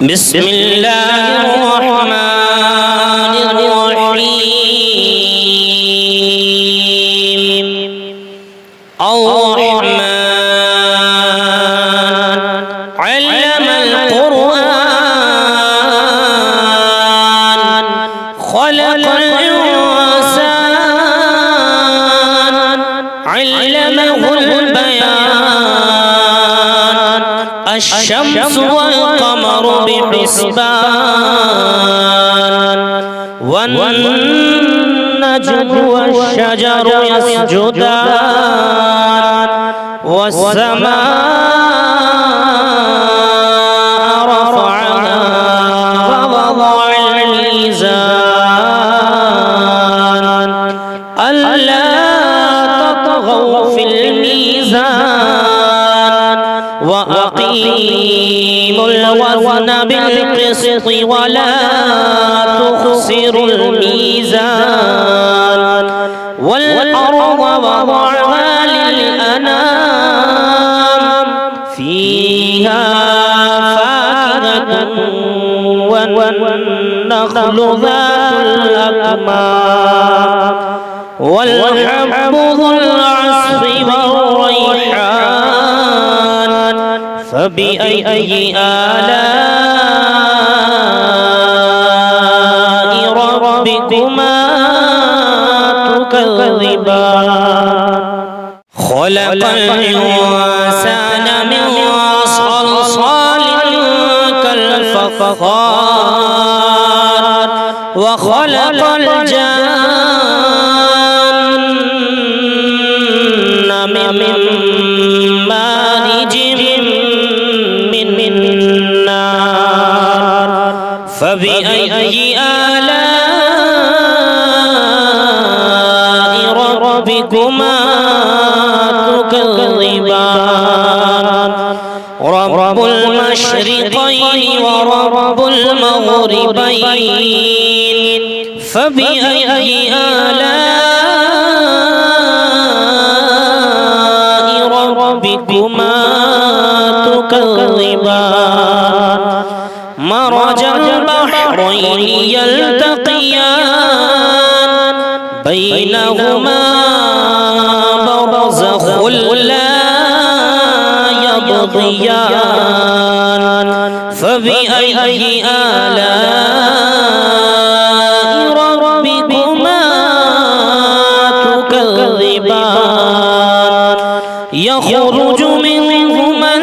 بسم الله الرحمن الرحيم الرحمن علم القرآن خلق الإنسان علمه البيان الشمس والقمر بحسبان والنجم والشجر يسجدان والسماء رفعها ووضع الميزان ألا تطغوا في الميزان وأقيموا الوزن بالقسط ولا تخسروا الميزان والأرض وضعها للأنام فيها فاكهة والنخل ذات الأكمام والحب ذو العصف والريحان فبأي آلاء ربكما تكذبان خلق الإنسان من صلصال كالفخار وخلق الجن من مارج من نار فبأي آلاء ربكما تكذبان رب المشرقين ورب المغربين فبأي آلاء ربكما تكذبان مرج البحرين يلتقيان بينهما برزخ لا يبغيان فبأي آلاء ربكما تكذبان يخرج منهما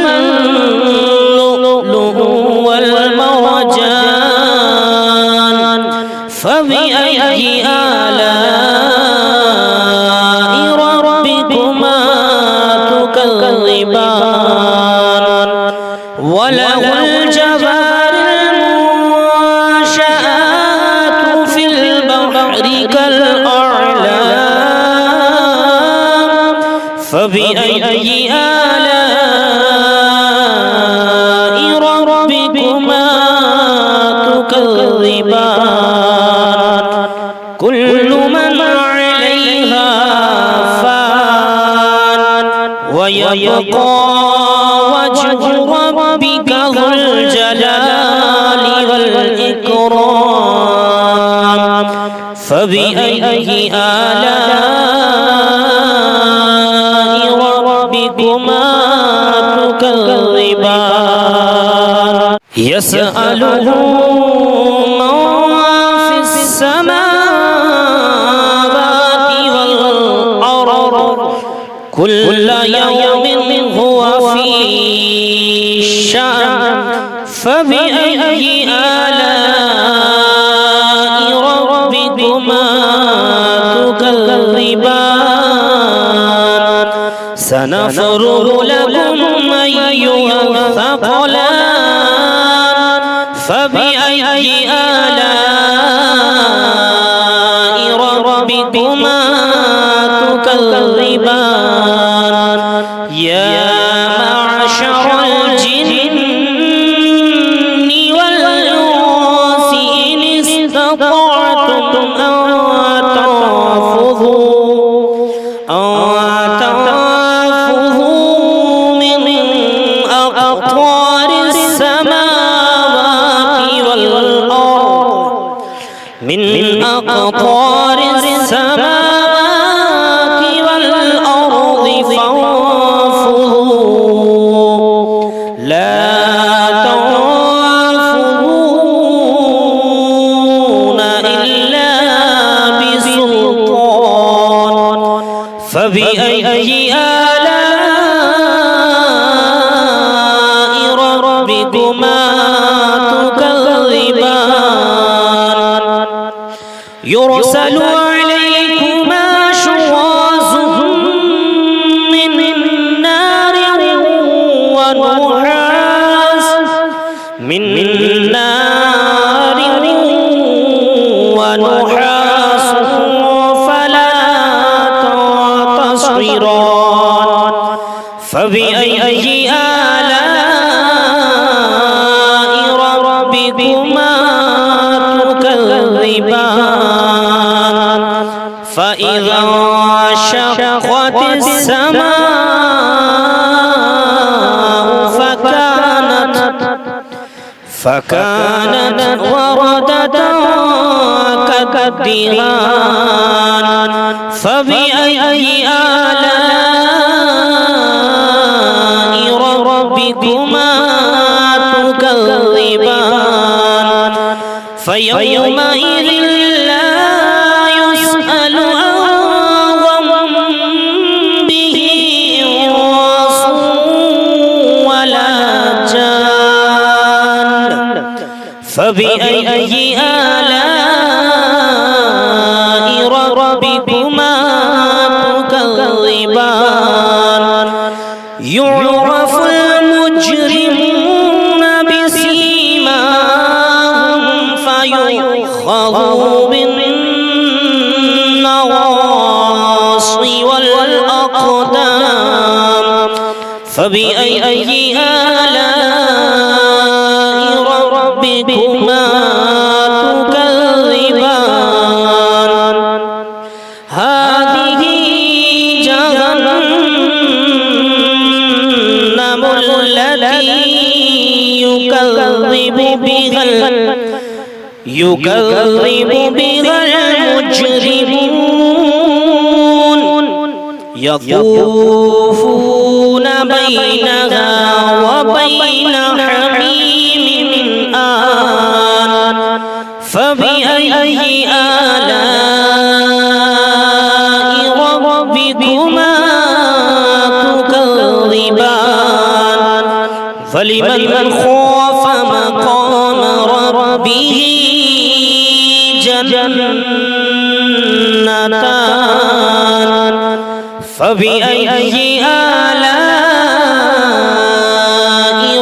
اللؤلؤ والمرجان فبأي آلاء ربكما تكذبان وله الجوار المنشآت في البحر كالأعلام فبأي آلاء ربكما تكذبان كل من عليها فان ويبقى وجه ربك ذو الجلال والإكرام فبأي آلاء ربكما تكذبان يسأله من في السماوات والأرض كل يوم هو في شأن فبأي آلاء ربكما تكذبان سنفرغ لكم أيها الثقلان فبأي آلاء ربكما تكذبان يا معشر الجن والإنس إن استطعتم أن تنفذوا من أقطار السماوات أقطار السماوات والأرض فانفذوا لا تنفذون إلا بسلطان فبأي آلاء ربكما تكذبان يرسل عليكما شواظ من نار ونحاس فلا تنتصران فبأي آلاء ربكما تكذبان فإذا انشقت السماء فكانت وردة كالدهان فبأي آلاء ربكما تكذبان فيومئذ لا يسأل عن ذنبه إنس ولا جان فبأي آلاء ربكما تكذبان يعرف المجرمون بسيماهم فيؤخذ بالنواصي والأقدام فبأي آلاء ربكما تكذبان هذه جهنم التي يكذب بها المجرمون يطوفون بينها وبين حميم آن فبأي آلاء ربكما تكذبان فلمن خاف مقام ربه جنتان فبأي آلاء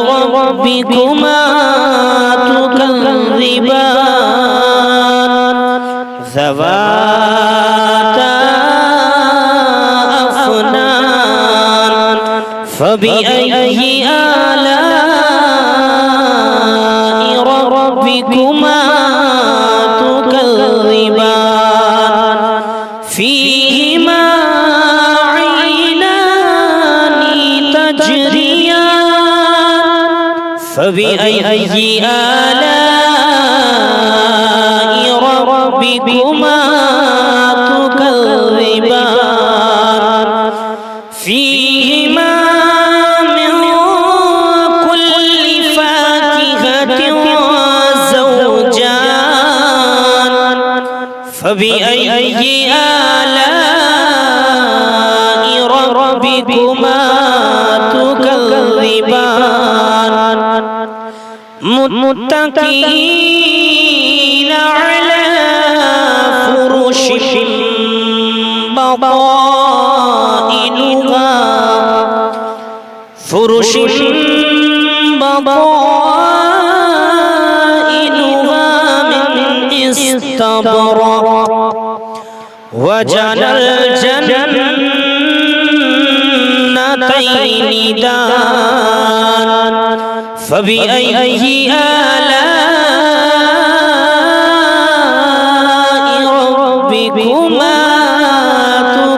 ربكما تكذبان ذواتا أفنان فبأي آلاء ربكما تكذبان فيهما عينان تجريان فبأي آلاء ربكما تكذبان فيهما من كل فاكهة زوجان فبأي آلاء ربكما تكذبان متكئين على فرش بطائنها من استبرق وجنى الجنتين دان فبأي آلاء ربكما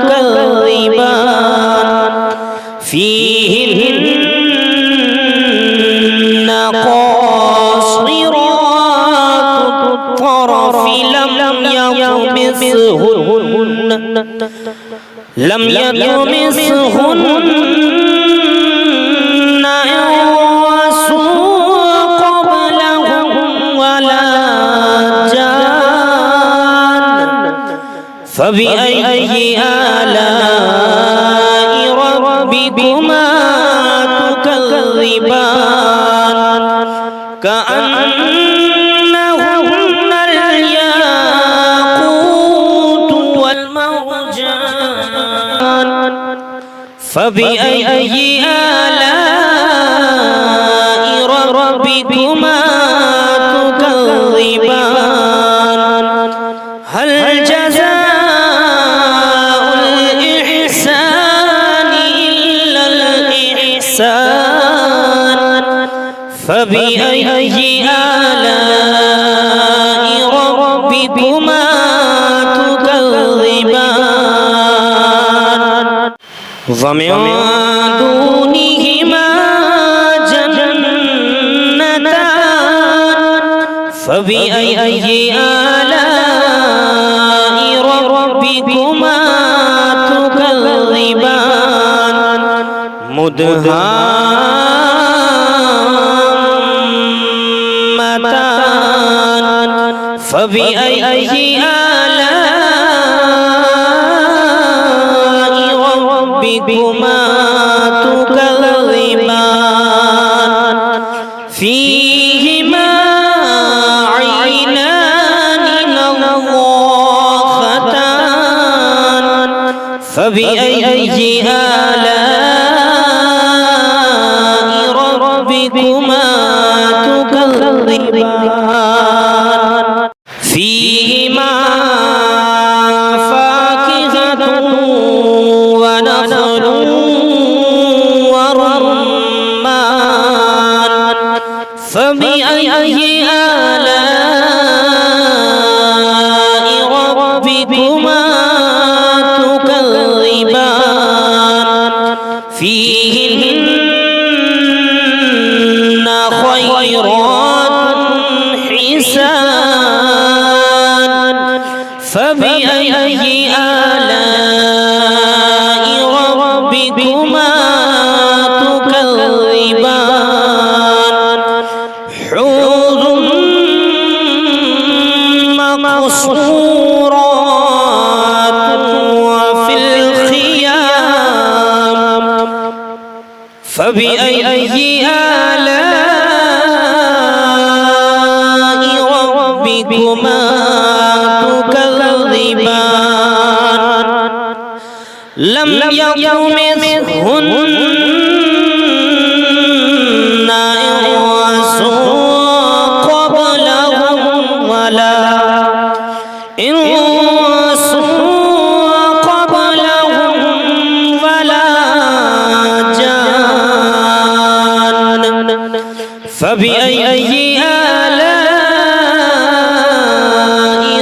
تكذبان فيهن قاصرات الطرف الأعراف لم يطمسهن إنس قبلهم ولا جان فبأي آلاء ربكما تكذبان كأنهن الياقوت والمرجان فبأي آلاء ربكما تكذبان هل جزاء الإحسان إلا الإحسان فبأي آلاء ربكما تكذبان ومن دونهما جنتان فبأي آلاء ربكما تكذبان مدهامتان فبأي آلاء ربكما تكذبان فيهما عينان نضاختان فبأي آلاء ربكما تكذبان فيهما فاكهة ونخل ورمان فبأي آلاء ربكما تكذبان فيهن خيرات حسان فبأي آلاء ربكما تكذبان حور مقصورات وفي الخيام فبأي آلاء ربكما تكذبان لم يطمثهن إنس قبلهم ولا جان فبأي آلاء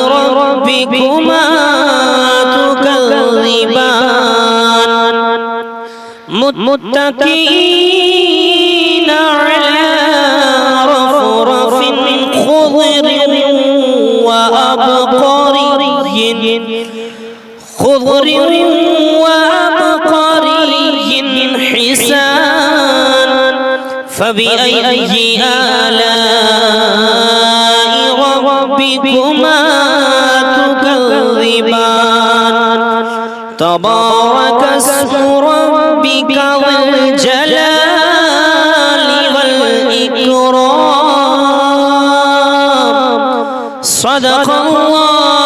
ربكما تكذبان متكئين على رفرف خضر وعبقري حسان فبأي آلاء ربكما تكذبان تبارك اسم ربك ذو الجلال والإكرام صدق الله